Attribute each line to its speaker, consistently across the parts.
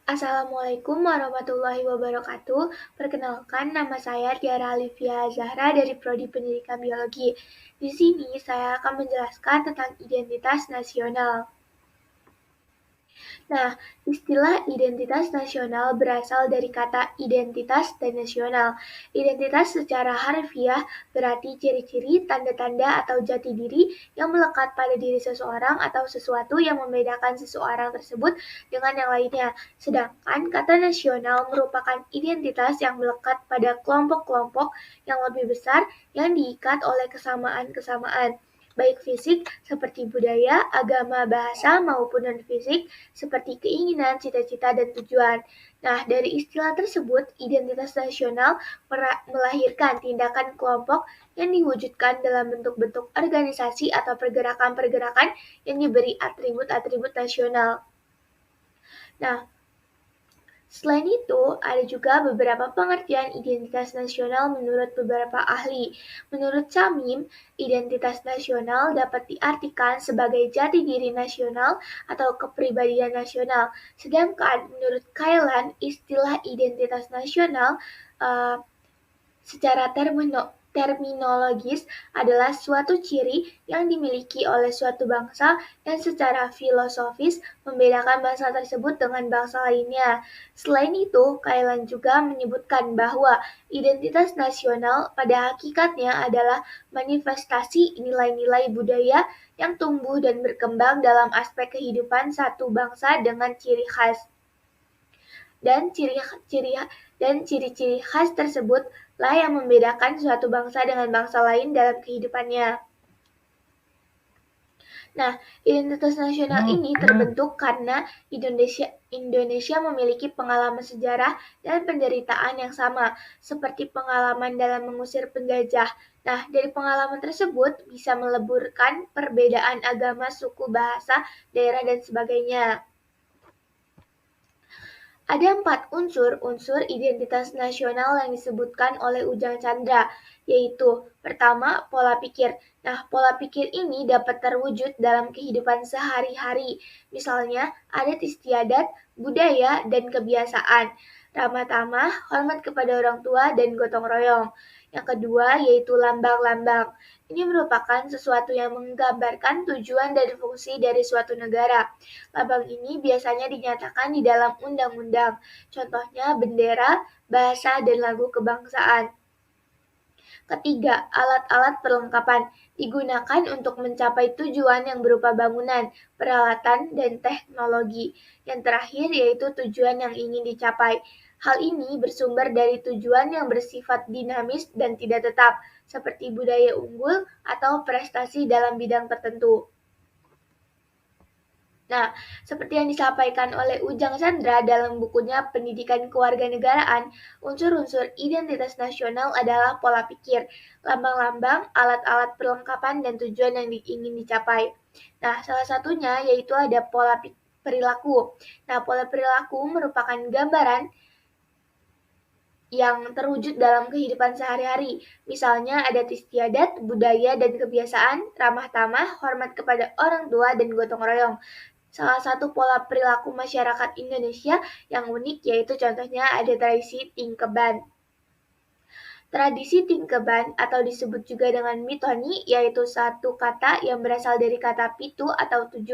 Speaker 1: Assalamualaikum warahmatullahi wabarakatuh. Perkenalkan, nama saya Tiara Alivia Zahra dari Prodi Pendidikan Biologi. Di sini saya akan menjelaskan tentang identitas nasional. Nah, istilah identitas nasional berasal dari kata identitas dan nasional. Identitas secara harfiah berarti ciri-ciri, tanda-tanda, atau jati diri yang melekat pada diri seseorang atau sesuatu yang membedakan seseorang tersebut dengan yang lainnya. Sedangkan kata nasional merupakan identitas yang melekat pada kelompok-kelompok yang lebih besar yang diikat oleh kesamaan-kesamaan baik fisik seperti budaya, agama, bahasa, maupun non-fisik seperti keinginan, cita-cita, dan tujuan. Nah, dari istilah tersebut, identitas nasional melahirkan tindakan kelompok yang diwujudkan dalam bentuk-bentuk organisasi atau pergerakan-pergerakan yang diberi atribut-atribut nasional. Nah, selain itu, ada juga beberapa pengertian identitas nasional menurut beberapa ahli. Menurut Samim, identitas nasional dapat diartikan sebagai jati diri nasional atau kepribadian nasional. Sedangkan menurut Kailan, istilah identitas nasional uh, secara terminologis adalah suatu ciri yang dimiliki oleh suatu bangsa yang secara filosofis membedakan bangsa tersebut dengan bangsa lainnya. Selain itu, Kailan juga menyebutkan bahwa identitas nasional pada hakikatnya adalah manifestasi nilai-nilai budaya yang tumbuh dan berkembang dalam aspek kehidupan satu bangsa dengan ciri khas dan ciri-ciri khas tersebut lah yang membedakan suatu bangsa dengan bangsa lain dalam kehidupannya. Nah, identitas nasional ini terbentuk karena Indonesia memiliki pengalaman sejarah dan penderitaan yang sama, seperti pengalaman dalam mengusir penjajah. Nah, dari pengalaman tersebut bisa meleburkan perbedaan agama, suku, bahasa, daerah, dan sebagainya. Ada 4 unsur identitas nasional yang disebutkan oleh Ujang Chandra, yaitu pertama, pola pikir. Nah, pola pikir ini dapat terwujud dalam kehidupan sehari-hari, misalnya adat istiadat, budaya, dan kebiasaan. Ramah tamah, hormat kepada orang tua, dan gotong royong. Yang kedua yaitu lambang-lambang. Ini merupakan sesuatu yang menggambarkan tujuan dan fungsi dari suatu negara. Lambang ini biasanya dinyatakan di dalam undang-undang, contohnya bendera, bahasa, dan lagu kebangsaan. Ketiga, alat-alat perlengkapan digunakan untuk mencapai tujuan yang berupa bangunan, peralatan, dan teknologi. Yang terakhir yaitu tujuan yang ingin dicapai. Hal ini bersumber dari tujuan yang bersifat dinamis dan tidak tetap, seperti budaya unggul atau prestasi dalam bidang tertentu. Nah, seperti yang disampaikan oleh Ujang Chandra dalam bukunya Pendidikan Kewarganegaraan, unsur-unsur identitas nasional adalah pola pikir, lambang-lambang, alat-alat perlengkapan, dan tujuan yang ingin dicapai. Nah, salah satunya yaitu ada pola perilaku. Nah, pola perilaku merupakan gambaran yang terwujud dalam kehidupan sehari-hari. Misalnya adat istiadat, budaya, dan kebiasaan, ramah tamah, hormat kepada orang tua, dan gotong royong. Salah satu pola perilaku masyarakat Indonesia yang unik yaitu contohnya ada tradisi tingkeban. Tradisi tingkeban atau disebut juga dengan mitoni yaitu satu kata yang berasal dari kata pitu atau 7.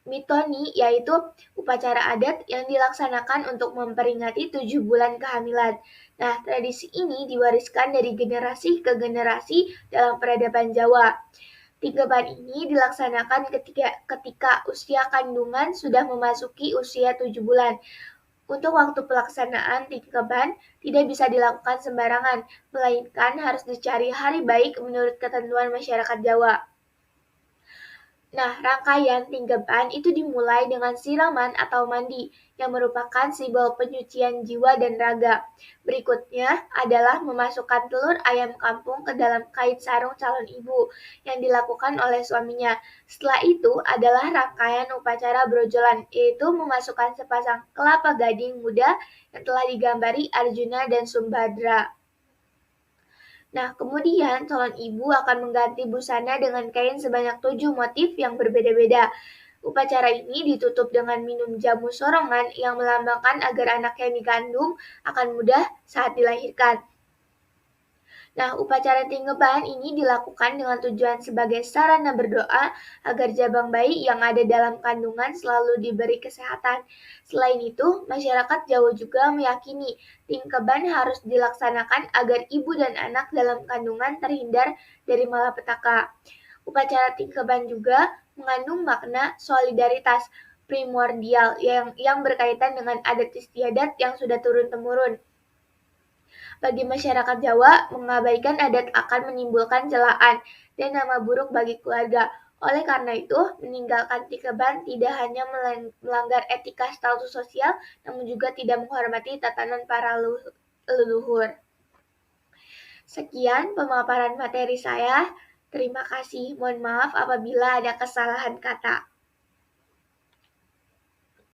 Speaker 1: Mitoni yaitu upacara adat yang dilaksanakan untuk memperingati 7 bulan kehamilan. Nah, tradisi ini diwariskan dari generasi ke generasi dalam peradaban Jawa. Tingkeban ini dilaksanakan ketika usia kandungan sudah memasuki usia 7 bulan. Untuk waktu pelaksanaan tingkeban tidak bisa dilakukan sembarangan, melainkan harus dicari hari baik menurut ketentuan masyarakat Jawa. Nah, rangkaian tingkeban itu dimulai dengan siraman atau mandi, yang merupakan simbol penyucian jiwa dan raga. Berikutnya adalah memasukkan telur ayam kampung ke dalam kait sarung calon ibu, yang dilakukan oleh suaminya. Setelah itu adalah rangkaian upacara brojolan, yaitu memasukkan sepasang kelapa gading muda yang telah digambari Arjuna dan Sumbadra. Nah, kemudian calon ibu akan mengganti busana dengan kain sebanyak 7 motif yang berbeda-beda. Upacara ini ditutup dengan minum jamu sorongan yang melambangkan agar anak yang dikandung akan mudah saat dilahirkan. Nah, upacara tingkeban ini dilakukan dengan tujuan sebagai sarana berdoa agar jabang bayi yang ada dalam kandungan selalu diberi kesehatan. Selain itu, masyarakat Jawa juga meyakini tingkeban harus dilaksanakan agar ibu dan anak dalam kandungan terhindar dari malapetaka. Upacara tingkeban juga mengandung makna solidaritas primordial yang berkaitan dengan adat istiadat yang sudah turun-temurun. Bagi masyarakat Jawa, mengabaikan adat akan menimbulkan celaan dan nama buruk bagi keluarga. Oleh karena itu, meninggalkan tikeban tidak hanya melanggar etika status sosial, namun juga tidak menghormati tatanan para leluhur. Sekian pemaparan materi saya. Terima kasih. Mohon maaf apabila ada kesalahan kata.